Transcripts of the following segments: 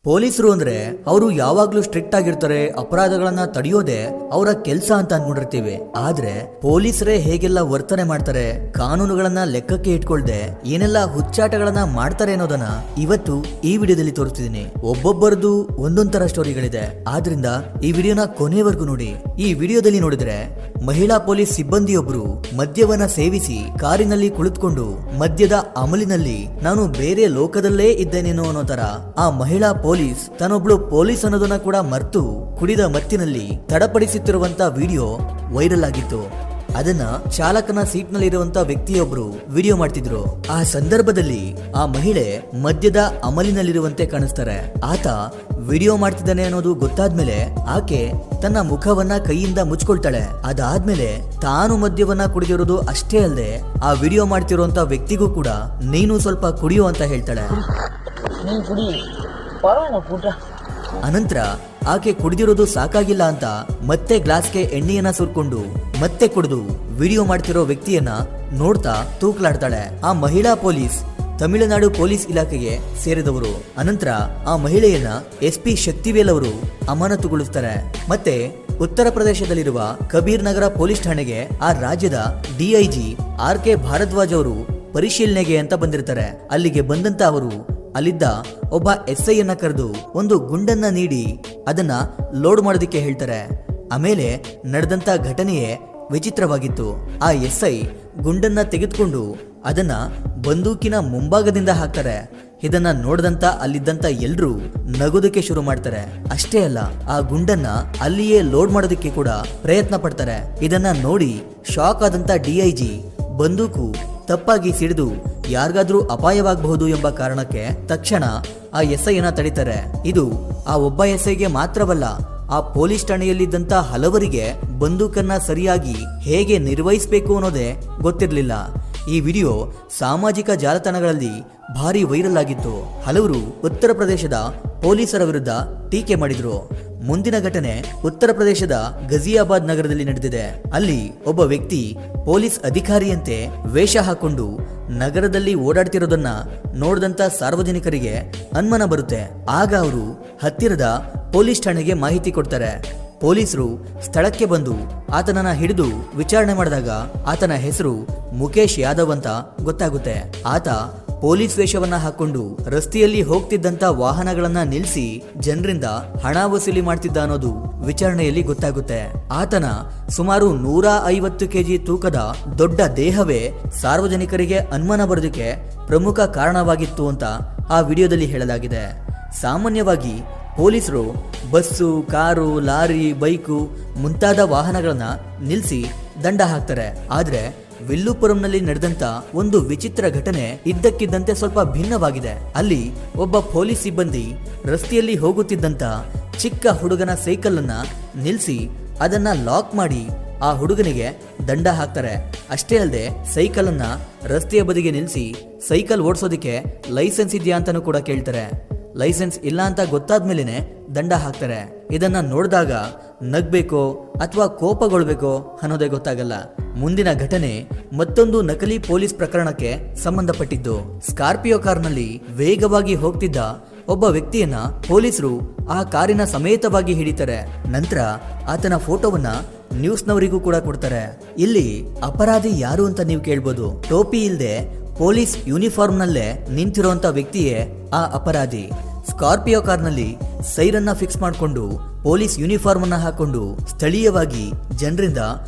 ಪೊಲೀಸರು ಅಂದ್ರೆ ಅವರು ಯಾವಾಗ್ಲೂ ಸ್ಟ್ರಿಕ್ಟ್ ಆಗಿರ್ತಾರೆ, ಅಪರಾಧಗಳನ್ನ ತಡೆಯೋದೇ ಅವರ ಕೆಲಸ ಅಂತ ಅನ್ಕೊಂಡಿರ್ತೀವಿ. ಆದ್ರೆ ಪೊಲೀಸರೇ ಹೇಗೆಲ್ಲ ವರ್ತನೆ ಮಾಡ್ತಾರೆ, ಕಾನೂನುಗಳನ್ನ ಲೆಕ್ಕಕ್ಕೆ ಇಟ್ಕೊಳ್ದೆ ಏನೆಲ್ಲ ಹುಚ್ಚಾಟಗಳನ್ನ ಮಾಡ್ತಾರೆ ಅನ್ನೋದನ್ನ ಇವತ್ತು ಈ ವಿಡಿಯೋದಲ್ಲಿ ತೋರಿಸ್ತಿದ್ದೀನಿ. ಒಬ್ಬೊಬ್ಬರದು ಒಂದೊಂದರ ಸ್ಟೋರಿಗಳಿದೆ, ಆದ್ರಿಂದ ಈ ವಿಡಿಯೋನ ಕೊನೆವರೆಗೂ ನೋಡಿ. ಈ ವಿಡಿಯೋದಲ್ಲಿ ನೋಡಿದ್ರೆ ಮಹಿಳಾ ಪೊಲೀಸ್ ಸಿಬ್ಬಂದಿಯೊಬ್ರು ಮದ್ಯವನ್ನ ಸೇವಿಸಿ ಕಾರಿನಲ್ಲಿ ಕುಳಿತುಕೊಂಡು ಮದ್ಯದ ಅಮಲಿನಲ್ಲಿ ನಾನು ಬೇರೆ ಲೋಕದಲ್ಲೇ ಇದ್ದೇನೇನೋ ಅನ್ನೋ ತರ ಆ ಮಹಿಳಾ ಪೊಲೀಸ್ ತಾನೊಬ್ಳು ಪೊಲೀಸ್ ಅನ್ನೋದನ್ನ ಕೂಡ ಮರ್ತು ಕುಡಿದ ಮತ್ತಿನಲ್ಲಿ ತಡಪಡಿಸುತ್ತಿರುವಂತ ವಿಡಿಯೋ ವೈರಲ್ ಆಗಿತ್ತು. ಅದನ್ನ ಚಾಲಕನ ಸೀಟ್ ನಲ್ಲಿ ಇರುವಂತ ವ್ಯಕ್ತಿಯೊಬ್ರು ವಿಡಿಯೋ ಮಾಡ್ತಿದ್ರು. ಆ ಸಂದರ್ಭದಲ್ಲಿ ಆ ಮಹಿಳೆ ಮದ್ಯದ ಅಮಲಿನಲ್ಲಿರುವಂತೆ ಕಾಣಿಸ್ತಾರೆ. ಆತ ವಿಡಿಯೋ ಮಾಡ್ತಿದ್ದಾನೆ ಅನ್ನೋದು ಗೊತ್ತಾದ್ಮೇಲೆ ಆಕೆ ತನ್ನ ಮುಖವನ್ನ ಕೈಯಿಂದ ಮುಚ್ಕೊಳ್ತಾಳೆ. ಅದಾದ್ಮೇಲೆ ತಾನು ಮದ್ಯವನ್ನ ಕುಡಿದಿರೋದು ಅಷ್ಟೇ ಅಲ್ಲದೆ ಆ ವಿಡಿಯೋ ಮಾಡ್ತಿರುವಂತ ವ್ಯಕ್ತಿಗೂ ಕೂಡ ನೀನು ಸ್ವಲ್ಪ ಕುಡಿಯೋ ಅಂತ ಹೇಳ್ತಾಳೆ. ಅನಂತರ ಆಕೆ ಕುಡಿದಿರೋದು ಸಾಕಾಗಿಲ್ಲ ಅಂತ ಮತ್ತೆ ಗ್ಲಾಸ್ಗೆ ಎಣ್ಣೆಯನ್ನ ಸುರ್ಕೊಂಡು ಮತ್ತೆ ಕುಡಿದು ವಿಡಿಯೋ ಮಾಡ್ತಿರೋ ವ್ಯಕ್ತಿಯನ್ನ ನೋಡ್ತಾ ತೂಕಲಾಡ್ತಾಳೆ. ಆ ಮಹಿಳಾ ಪೊಲೀಸ್ ತಮಿಳುನಾಡು ಪೊಲೀಸ್ ಇಲಾಖೆಗೆ ಸೇರಿದವರು. ಅನಂತರ ಆ ಮಹಿಳೆಯನ್ನ SP ಶಕ್ತಿವೇಲ್ ಅವರು ಅಮಾನತುಗೊಳಿಸ್ತಾರೆ. ಮತ್ತೆ ಉತ್ತರ ಪ್ರದೇಶದಲ್ಲಿರುವ ಕಬೀರ್ ನಗರ ಪೊಲೀಸ್ ಠಾಣೆಗೆ ಆ ರಾಜ್ಯದ DIG RK ಭಾರದ್ವಾಜ್ ಅವರು ಪರಿಶೀಲನೆಗೆ ಅಂತ ಬಂದಿರ್ತಾರೆ. ಅಲ್ಲಿಗೆ ಬಂದಂತ ಅವರು ಅಲ್ಲಿದ್ದ ಒಬ್ಬ SI ಯನ್ನ ಕರೆದು ಒಂದು ಗುಂಡನ್ನ ನೀಡಿ ಅದನ್ನ ಲೋಡ್ ಮಾಡೋದಿಕ್ಕೆ ಹೇಳ್ತಾರೆ. ಆಮೇಲೆ ನಡೆದಂತ ಘಟನೆಯೇ ವಿಚಿತ್ರವಾಗಿತ್ತು. ಆ SI ಗುಂಡನ್ನ ತೆಗೆದುಕೊಂಡು ಅದನ್ನ ಬಂದೂಕಿನ ಮುಂಭಾಗದಿಂದ ಹಾಕ್ತಾರೆ. ಇದನ್ನ ನೋಡಿದಂತ ಅಲ್ಲಿದ್ದಂತ ಎಲ್ರೂ ನಗೋದಕ್ಕೆ ಶುರು ಮಾಡ್ತಾರೆ. ಅಷ್ಟೇ ಅಲ್ಲ, ಆ ಗುಂಡನ್ನ ಅಲ್ಲಿಯೇ ಲೋಡ್ ಮಾಡೋದಕ್ಕೆ ಕೂಡ ಪ್ರಯತ್ನ ಪಡ್ತಾರೆ. ಇದನ್ನ ನೋಡಿ ಶಾಕ್ ಆದಂತ DIG ಬಂದೂಕು ತಪ್ಪಾಗಿ ಸಿಡಿದು ಯಾರಿಗಾದ್ರೂ ಅಪಾಯವಾಗಬಹುದು ಎಂಬ ಕಾರಣಕ್ಕೆ ತಕ್ಷಣ ಆ SI ಯನ್ನ ತಡೀತಾರೆ. ಇದು ಆ ಒಬ್ಬ SIಗೆ ಮಾತ್ರವಲ್ಲ, ಆ ಪೊಲೀಸ್ ಠಾಣೆಯಲ್ಲಿದ್ದಂತ ಹಲವರಿಗೆ ಬಂದೂಕನ್ನ ಸರಿಯಾಗಿ ಹೇಗೆ ನಿರ್ವಹಿಸಬೇಕು ಅನ್ನೋದೇ ಗೊತ್ತಿರಲಿಲ್ಲ. ಈ ವಿಡಿಯೋ ಸಾಮಾಜಿಕ ಜಾಲತಾಣಗಳಲ್ಲಿ ಭಾರಿ ವೈರಲ್ ಆಗಿತ್ತು. ಹಲವರು ಉತ್ತರ ಪ್ರದೇಶದ ಪೊಲೀಸರ ವಿರುದ್ಧ ಟೀಕೆ ಮಾಡಿದ್ರು. ಮುಂದಿನ ಘಟನೆ ಉತ್ತರ ಪ್ರದೇಶದ ಗಜಿಯಾಬಾದ್ ನಗರದಲ್ಲಿ ನಡೆದಿದೆ. ಅಲ್ಲಿ ಒಬ್ಬ ವ್ಯಕ್ತಿ ಪೊಲೀಸ್ ಅಧಿಕಾರಿಯಂತೆ ವೇಷ ಹಾಕೊಂಡು ನಗರದಲ್ಲಿ ಓಡಾಡ್ತಿರೋದನ್ನ ನೋಡಿದಂತ ಸಾರ್ವಜನಿಕರಿಗೆ ಅನುಮಾನ ಬರುತ್ತೆ. ಆಗ ಅವರು ಹತ್ತಿರದ ಪೊಲೀಸ್ ಠಾಣೆಗೆ ಮಾಹಿತಿ ಕೊಡ್ತಾರೆ. ಪೊಲೀಸರು ಸ್ಥಳಕ್ಕೆ ಬಂದು ಆತನನ್ನ ಹಿಡಿದು ವಿಚಾರಣೆ ಮಾಡಿದಾಗ ಆತನ ಹೆಸರು ಮುಖೇಶ್ ಯಾದವ್ ಅಂತ ಗೊತ್ತಾಗುತ್ತೆ. ಆತ ಪೊಲೀಸ್ ವೇಷವನ್ನ ಹಾಕೊಂಡು ರಸ್ತೆಯಲ್ಲಿ ಹೋಗ್ತಿದ್ದಂತ ವಾಹನಗಳನ್ನ ನಿಲ್ಲಿಸಿ ಜನರಿಂದ ಹಣ ವಸೂಲಿ ಮಾಡ್ತಿದ್ದ ಅನ್ನೋದು ವಿಚಾರಣೆಯಲ್ಲಿ ಗೊತ್ತಾಗುತ್ತೆ. ಆತನ ಸುಮಾರು 150 kg ತೂಕದ ದೊಡ್ಡ ದೇಹವೇ ಸಾರ್ವಜನಿಕರಿಗೆ ಅನುಮಾನ ಬರೋದಕ್ಕೆ ಪ್ರಮುಖ ಕಾರಣವಾಗಿತ್ತು ಅಂತ ಆ ವಿಡಿಯೋದಲ್ಲಿ ಹೇಳಲಾಗಿದೆ. ಸಾಮಾನ್ಯವಾಗಿ ಪೊಲೀಸರು ಬಸ್ಸು, ಕಾರು, ಲಾರಿ, ಬೈಕು ಮುಂತಾದ ವಾಹನಗಳನ್ನ ನಿಲ್ಲಿಸಿ ದಂಡ ಹಾಕ್ತಾರೆ. ಆದ್ರೆ ವಿಲ್ಲುಪುರಂನಲ್ಲಿ ನಡೆದಂತ ಒಂದು ವಿಚಿತ್ರ ಘಟನೆ ಇದ್ದಕ್ಕಿದ್ದಂತೆ ಸ್ವಲ್ಪ ಭಿನ್ನವಾಗಿದೆ. ಅಲ್ಲಿ ಒಬ್ಬ ಪೊಲೀಸ್ ಸಿಬ್ಬಂದಿ ರಸ್ತೆಯಲ್ಲಿ ಹೋಗುತ್ತಿದ್ದಂತ ಚಿಕ್ಕ ಹುಡುಗನ ಸೈಕಲ್ ಅನ್ನ ನಿಲ್ಲಿಸಿ ಅದನ್ನ ಲಾಕ್ ಮಾಡಿ ಆ ಹುಡುಗನಿಗೆ ದಂಡ ಹಾಕ್ತಾರೆ. ಅಷ್ಟೇ ಅಲ್ಲದೆ ಸೈಕಲ್ ಅನ್ನ ರಸ್ತೆಯ ಬದಿಗೆ ನಿಲ್ಲಿಸಿ ಸೈಕಲ್ ಓಡಿಸೋದಿಕ್ಕೆ ಲೈಸೆನ್ಸ್ ಇದೆಯಾ ಅಂತಾನೂ ಕೂಡ ಕೇಳ್ತಾರೆ. ಲೈಸೆನ್ಸ್ ಇಲ್ಲ ಅಂತ ಗೊತ್ತಾದ್ಮೇಲೆ ದಂಡ ಹಾಕ್ತಾರೆ. ಇದನ್ನ ನೋಡಿದಾಗ ನಗ್ಬೇಕೋ ಅಥವಾ ಕೋಪಗೊಳ್ಬೇಕೋ ಅನ್ನೋದೇ ಗೊತ್ತಾಗಲ್ಲ. ಮುಂದಿನ ಘಟನೆ ಮತ್ತೊಂದು ನಕಲಿ ಪೊಲೀಸ್ ಪ್ರಕರಣಕ್ಕೆ ಸಂಬಂಧಪಟ್ಟಿದ್ದು. ಸ್ಕಾರ್ಪಿಯೋ ಕಾರ್ನಲ್ಲಿ ವೇಗವಾಗಿ ಹೋಗ್ತಿದ್ದ ಒಬ್ಬ ವ್ಯಕ್ತಿಯನ್ನ ಪೊಲೀಸರು ಆ ಕಾರಿನ ಸಮೇತವಾಗಿ ಹಿಡಿತಾರೆ. ನಂತರ ಆತನ ಫೋಟೋವನ್ನ ನ್ಯೂಸ್ನವರಿಗೂ ಕೂಡ ಕೊಡ್ತಾರೆ. ಇಲ್ಲಿ ಅಪರಾಧಿ ಯಾರು ಅಂತ ನೀವು ಕೇಳ್ಬೋದು. ಟೋಪಿ ಇಲ್ದೆ ಪೊಲೀಸ್ ಯೂನಿಫಾರ್ಮ್ ನಲ್ಲೇ ನಿಂತಿರುವಂತ ವ್ಯಕ್ತಿಯೇ ಆ ಅಪರಾಧಿ. ಸ್ಕಾರ್ಪಿಯೋ ಕಾರ್ನಲ್ಲಿ ಸೈರನ್ನ ಫಿಕ್ಸ್ ಮಾಡಿಕೊಂಡು ಪೊಲೀಸ್ ಯೂನಿಫಾರ್ಮ್ ಅನ್ನ ಹಾಕೊಂಡು ಸ್ಥಳೀಯವಾಗಿ ಜನರಿಂದ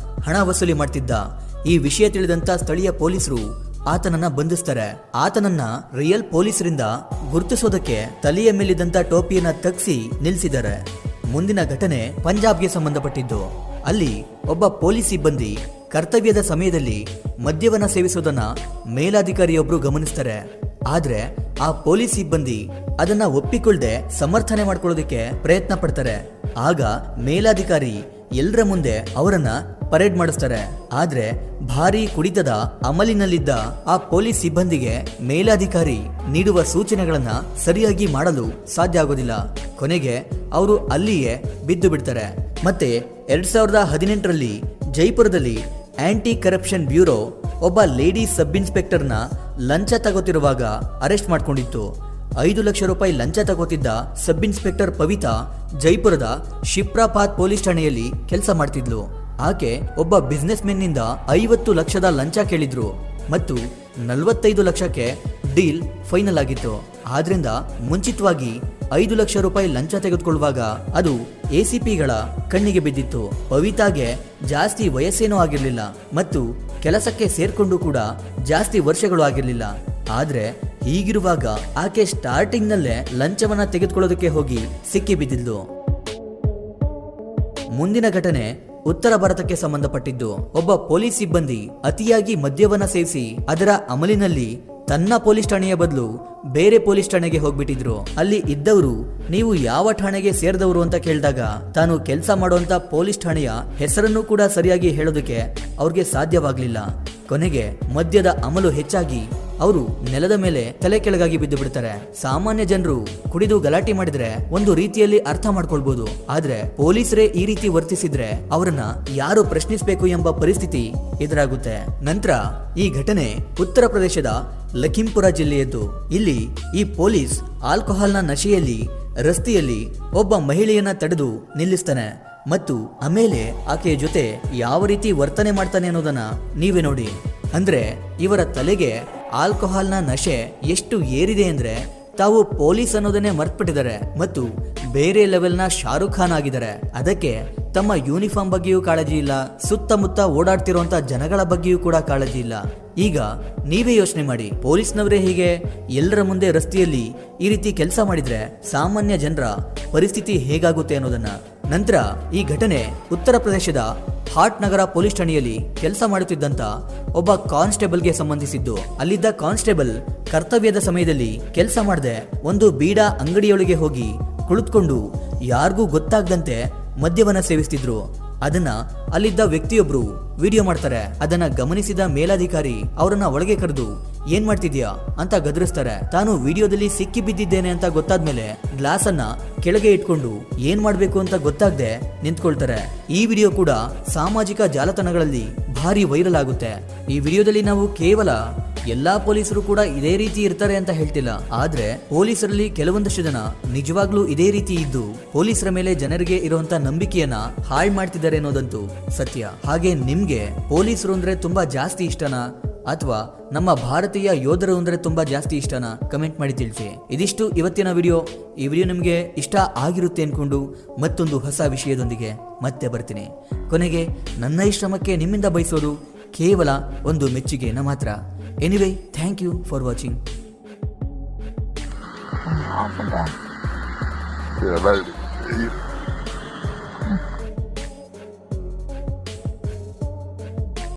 ಹಣ ವಸೂಲಿ ಮಾಡ್ತಿದ್ದ. ಈ ವಿಷಯ ತಿಳಿದಂತ ಸ್ಥಳೀಯ ಪೊಲೀಸರು ಆತನನ್ನ ಬಂಧಿಸ್ತಾರೆ. ಆತನನ್ನ ರಿಯಲ್ ಪೊಲೀಸರಿಂದ ಗುರುತಿಸೋದಕ್ಕೆ ತಲೆಯ ಮೇಲಿದ್ದಂತ ಟೋಪಿಯನ್ನ ತಗ್ಸಿ ನಿಲ್ಸಿದ್ದಾರೆ. ಮುಂದಿನ ಘಟನೆ ಪಂಜಾಬ್ಗೆ ಸಂಬಂಧಪಟ್ಟಿದ್ದು. ಅಲ್ಲಿ ಒಬ್ಬ ಪೊಲೀಸ್ ಸಿಬ್ಬಂದಿ ಕರ್ತವ್ಯದ ಸಮಯದಲ್ಲಿ ಮದ್ಯವನ್ನ ಸೇವಿಸೋದನ್ನ ಮೇಲಾಧಿಕಾರಿಯೊಬ್ರು ಗಮನಿಸ್ತಾರೆ. ಆದ್ರೆ ಆ ಪೊಲೀಸ್ ಸಿಬ್ಬಂದಿ ಅದನ್ನ ಒಪ್ಪಿಕೊಳ್ಳದೆ ಸಮರ್ಥನೆ ಮಾಡ್ಕೊಳ್ಳೋದಕ್ಕೆ ಪ್ರಯತ್ನ ಪಡ್ತಾರೆ. ಆಗ ಮೇಲಾಧಿಕಾರಿ ಎಲ್ಲರ ಮುಂದೆ ಅವರನ್ನ ಪರೇಡ್ ಮಾಡಿಸ್ತಾರೆ. ಆದ್ರೆ ಭಾರಿ ಕುಡಿತದ ಅಮಲಿನಲ್ಲಿದ್ದ ಆ ಪೊಲೀಸ್ ಸಿಬ್ಬಂದಿಗೆ ಮೇಲಾಧಿಕಾರಿ ನೀಡುವ ಸೂಚನೆಗಳನ್ನ ಸರಿಯಾಗಿ ಮಾಡಲು ಸಾಧ್ಯ ಆಗೋದಿಲ್ಲ. ಕೊನೆಗೆ ಅವರು ಅಲ್ಲಿಯೇ ಬಿದ್ದು ಬಿಡ್ತಾರೆ. ಮತ್ತೆ 2018ರಲ್ಲಿ ಜೈಪುರದಲ್ಲಿ ಆಂಟಿ ಕರಪ್ಷನ್ ಬ್ಯೂರೋ ಒಬ್ಬ ಲೇಡಿ ಸಬ್ ಇನ್ಸ್ಪೆಕ್ಟರ್ನ ಲಂಚ ತಗೋತಿರುವಾಗ ಅರೆಸ್ಟ್ ಮಾಡ್ಕೊಂಡಿತ್ತು. 5 ಲಕ್ಷ ರೂಪಾಯಿ ಲಂಚ ತಗೋತಿದ್ದ ಸಬ್ ಇನ್ಸ್ಪೆಕ್ಟರ್ ಪವಿತಾ ಜೈಪುರದ ಶಿಪ್ರಾಪಾತ್ ಪೊಲೀಸ್ ಠಾಣೆಯಲ್ಲಿ ಕೆಲಸ ಮಾಡ್ತಿದ್ಲು. ಆಕೆ ಒಬ್ಬ ಬಿಸ್ನೆಸ್ ಮೆನ್ ನಿಂದ 50 ಲಕ್ಷದ ಲಂಚ ಕೇಳಿದ್ರು ಮತ್ತು 45 ಲಕ್ಷಕ್ಕೆ ಡೀಲ್ ಫೈನಲ್ ಆಗಿತ್ತು. ಆದ್ರಿಂದ ಮುಂಚಿತವಾಗಿ 5 ಲಕ್ಷ ರೂಪಾಯಿ ಲಂಚ ತೆಗೆದುಕೊಳ್ಳುವಾಗ ಅದು ಎಸಿಪಿಗಳ ಕಣ್ಣಿಗೆ ಬಿದ್ದಿತ್ತು. ಪವಿತಾಗೆ ಜಾಸ್ತಿ ವಯಸ್ಸೇನೂ ಆಗಿರಲಿಲ್ಲ ಮತ್ತು ಕೆಲಸಕ್ಕೆ ಸೇರ್ಕೊಂಡು ಕೂಡ ಜಾಸ್ತಿ ವರ್ಷಗಳು ಆಗಿರಲಿಲ್ಲ. ಆದ್ರೆ ಹೀಗಿರುವಾಗ ಆಕೆ ಸ್ಟಾರ್ಟಿಂಗ್ ನಲ್ಲೇ ಲಂಚವನ್ನ ತೆಗೆದುಕೊಳ್ಳೋದಕ್ಕೆ ಹೋಗಿ ಸಿಕ್ಕಿ ಬಿದ್ದಿದ್ಲು. ಮುಂದಿನ ಘಟನೆ ಉತ್ತರ ಭಾರತಕ್ಕೆ ಸಂಬಂಧಪಟ್ಟಿದ್ದು. ಒಬ್ಬ ಪೊಲೀಸ್ ಸಿಬ್ಬಂದಿ ಅತಿಯಾಗಿ ಮದ್ಯವನ್ನ ಸೇವಿಸಿ ಅದರ ಅಮಲಿನಲ್ಲಿ ತನ್ನ ಪೊಲೀಸ್ ಠಾಣೆಯ ಬದಲು ಬೇರೆ ಪೊಲೀಸ್ ಠಾಣೆಗೆ ಹೋಗ್ಬಿಟ್ಟಿದ್ರು. ಅಲ್ಲಿ ಇದ್ದವರು ನೀವು ಯಾವ ಠಾಣೆಗೆ ಸೇರಿದವರು ಅಂತ ಕೇಳಿದಾಗ ತಾನು ಕೆಲಸ ಮಾಡುವಂತ ಪೊಲೀಸ್ ಠಾಣೆಯ ಹೆಸರನ್ನು ಕೂಡ ಸರಿಯಾಗಿ ಹೇಳೋದಕ್ಕೆ ಅವ್ರಿಗೆ ಸಾಧ್ಯವಾಗ್ಲಿಲ್ಲ. ಕೊನೆಗೆ ಮದ್ಯದ ಅಮಲು ಹೆಚ್ಚಾಗಿ ಅವರು ನೆಲದ ಮೇಲೆ ತಲೆ ಕೆಳಗಾಗಿ ಬಿದ್ದು ಬಿಡ್ತಾರೆ. ಸಾಮಾನ್ಯ ಜನರು ಕುಡಿದು ಗಲಾಟೆ ಮಾಡಿದ್ರೆ ಒಂದು ರೀತಿಯಲ್ಲಿ ಅರ್ಥ ಮಾಡ್ಕೊಳ್ಬಹುದು, ಆದ್ರೆ ಪೊಲೀಸರೇ ಈ ರೀತಿ ವರ್ತಿಸಿದ್ರೆ ಅವರನ್ನ ಯಾರು ಪ್ರಶ್ನಿಸಬೇಕು ಎಂಬ ಪರಿಸ್ಥಿತಿ ಎದುರಾಗುತ್ತೆ. ನಂತರ ಈ ಘಟನೆ ಉತ್ತರ ಪ್ರದೇಶದ ಲಖೀಂಪುರ ಜಿಲ್ಲೆಯದ್ದು. ಇಲ್ಲಿ ಈ ಪೊಲೀಸ್ ಆಲ್ಕೋಹಾಲ್ನ ನಶೆಯಲ್ಲಿ ರಸ್ತೆಯಲ್ಲಿ ಒಬ್ಬ ಮಹಿಳೆಯನ್ನ ತಡೆದು ನಿಲ್ಲಿಸ್ತಾನೆ ಮತ್ತು ಆಮೇಲೆ ಆಕೆಯ ಜೊತೆ ಯಾವ ರೀತಿ ವರ್ತನೆ ಮಾಡ್ತಾನೆ ಅನ್ನೋದನ್ನ ನೀವೇ ನೋಡಿ. ಅಂದ್ರೆ ಇವರ ತಲೆಗೆ ಆಲ್ಕೋಹಾಲ್ನ ನಶೆ ಎಷ್ಟು ಏರಿದೆ ಅಂದ್ರೆ ತಾವು ಪೊಲೀಸ್ ಅನ್ನೋದನ್ನೇ ಮರ್ತ್ಬಿಟ್ಟಿದ್ದಾರೆ ಮತ್ತು ಬೇರೆ ಲೆವೆಲ್ನ ಶಾರುಖ್ ಖಾನ್ ಆಗಿದ್ದಾರೆ. ಅದಕ್ಕೆ ತಮ್ಮ ಯೂನಿಫಾರ್ಮ್ ಬಗ್ಗೆಯೂ ಕಾಳಜಿ ಇಲ್ಲ, ಸುತ್ತಮುತ್ತ ಓಡಾಡ್ತಿರುವಂತ ಜನಗಳ ಬಗ್ಗೆಯೂ ಕೂಡ ಕಾಳಜಿ ಇಲ್ಲ. ಈಗ ನೀವೇ ಯೋಚನೆ ಮಾಡಿ, ಪೊಲೀಸ್ನವರೇ ಹೀಗೆ ಎಲ್ಲರ ಮುಂದೆ ರಸ್ತೆಯಲ್ಲಿ ಈ ರೀತಿ ಕೆಲಸ ಮಾಡಿದ್ರೆ ಸಾಮಾನ್ಯ ಜನರ ಪರಿಸ್ಥಿತಿ ಹೇಗಾಗುತ್ತೆ ಅನ್ನೋದನ್ನ. ನಂತರ ಈ ಘಟನೆ ಉತ್ತರ ಪ್ರದೇಶದ ಹಾಟ್ ನಗರ ಪೊಲೀಸ್ ಠಾಣೆಯಲ್ಲಿ ಕೆಲಸ ಮಾಡುತ್ತಿದ್ದಂತ ಒಬ್ಬ ಕಾನ್ಸ್ಟೇಬಲ್ಗೆ ಸಂಬಂಧಿಸಿದ್ದು. ಅಲ್ಲಿದ್ದ ಕಾನ್ಸ್ಟೇಬಲ್ ಕರ್ತವ್ಯದ ಸಮಯದಲ್ಲಿ ಕೆಲಸ ಮಾಡದೆ ಒಂದು ಬೀಡಾ ಅಂಗಡಿಯೊಳಗೆ ಹೋಗಿ ಕುಳಿತುಕೊಂಡು ಯಾರಿಗೂ ಗೊತ್ತಾಗದಂತೆ ಮದ್ಯವನ್ನ ಸೇವಿಸ್ತಿದ್ರು. ಅದನ್ನ ಅಲ್ಲಿದ್ದ ವ್ಯಕ್ತಿಯೊಬ್ರು ವಿಡಿಯೋ ಮಾಡ್ತಾರೆ. ಅದನ್ನ ಗಮನಿಸಿದ ಮೇಲಾಧಿಕಾರಿ ಅವರನ್ನ ಒಳಗೆ ಕರೆದು ಏನ್ ಮಾಡ್ತಿದ್ಯಾ ಅಂತ ಗದರಿಸ್ತಾರೆ. ತಾನು ವಿಡಿಯೋದಲ್ಲಿ ಸಿಕ್ಕಿ ಬಿದ್ದಿದ್ದೇನೆ ಅಂತ ಗೊತ್ತಾದ್ಮೇಲೆ ಗ್ಲಾಸ್ ಅನ್ನ ಕೆಳಗೆ ಇಟ್ಕೊಂಡು ಏನ್ ಮಾಡ್ಬೇಕು ಅಂತ ಗೊತ್ತಾಗದೆ ನಿಂತ್ಕೊಳ್ತಾರೆ. ಈ ವಿಡಿಯೋ ಕೂಡ ಸಾಮಾಜಿಕ ಜಾಲತಾಣಗಳಲ್ಲಿ ಭಾರಿ ವೈರಲ್ ಆಗುತ್ತೆ. ಈ ವಿಡಿಯೋದಲ್ಲಿ ನಾವು ಕೇವಲ ಎಲ್ಲಾ ಪೊಲೀಸರು ಕೂಡ ಇದೇ ರೀತಿ ಇರ್ತಾರೆ ಅಂತ ಹೇಳ್ತಿಲ್ಲ, ಆದ್ರೆ ಪೊಲೀಸರಲ್ಲಿ ಕೆಲವೊಂದಷ್ಟು ಜನ ನಿಜವಾಗ್ಲೂ ಇದೇ ರೀತಿ ಇದ್ದು ಪೊಲೀಸರ ಮೇಲೆ ಜನರಿಗೆ ಇರುವಂತ ನಂಬಿಕೆಯನ್ನ ಹಾಳು ಮಾಡ್ತಿದ್ದಾರೆ ಅನ್ನೋದಂತೂ ಸತ್ಯ. ಹಾಗೆ ನಿಮ್ಗೆ ಪೊಲೀಸರು ಅಂದ್ರೆ ತುಂಬಾ ಜಾಸ್ತಿ ಇಷ್ಟನಾ ಅಥವಾ ನಮ್ಮ ಭಾರತೀಯ ಯೋಧರು ಅಂದ್ರೆ ತುಂಬಾ ಜಾಸ್ತಿ ಇಷ್ಟನಾ? ಕಮೆಂಟ್ ಮಾಡಿ ತಿಳಿಸಿ. ಇದಿಷ್ಟು ಇವತ್ತಿನ ವಿಡಿಯೋ. ಈ ವಿಡಿಯೋ ನಿಮಗೆ ಇಷ್ಟ ಆಗಿರುತ್ತೆ ಅನ್ಕೊಂಡು ಮತ್ತೊಂದು ಹೊಸ ವಿಷಯದೊಂದಿಗೆ ಮತ್ತೆ ಬರ್ತೀನಿ. ಕೊನೆಗೆ ನನ್ನ ಈ ಶ್ರಮಕ್ಕೆ ನಿಮ್ಮಿಂದ ಬಯಸೋದು ಕೇವಲ ಒಂದು ಮೆಚ್ಚುಗೆಯನ್ನು ಮಾತ್ರ. Anyway, thank you for watching. Yeah,